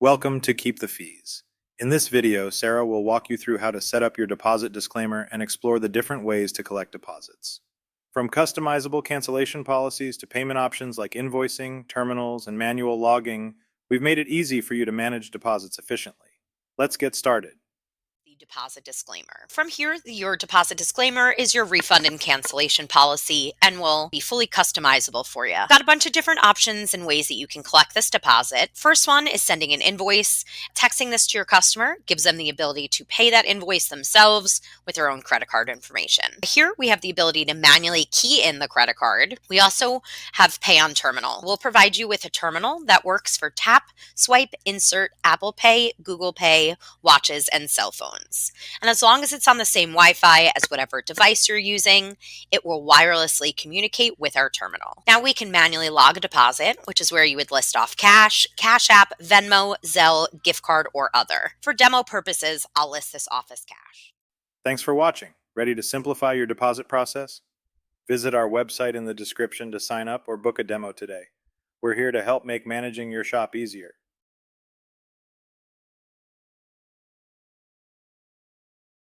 Welcome to Keep the Fees. In this video, Sarah will walk you through how to set up your deposit disclaimer and explore the different ways to collect deposits. From customizable cancellation policies to payment options like invoicing, terminals, and manual logging, we've made it easy for you to manage deposits efficiently. Let's get started. The deposit disclaimer. From here, your deposit disclaimer is your refund and cancellation policy and will be fully customizable for you. Got a bunch of different options and ways that you can collect this deposit. First one is sending an invoice. Texting this to your customer gives them the ability to pay that invoice themselves with their own credit card information. Here we have the ability to manually key in the credit card. We also have Pay on Terminal. We'll provide you with a terminal that works for tap, swipe, insert, Apple Pay, Google Pay, watches, and cell phones. And as long as it's on the same Wi-Fi as whatever device you're using, it will wirelessly communicate with our terminal. Now we can manually log a deposit, which is where you would list off Cash, Cash App, Venmo, Zelle, gift card, or other. For demo purposes, I'll list this off as Cash. Thanks for watching. Ready to simplify your deposit process? Visit our website in the description to sign up or book a demo today. We're here to help make managing your shop easier.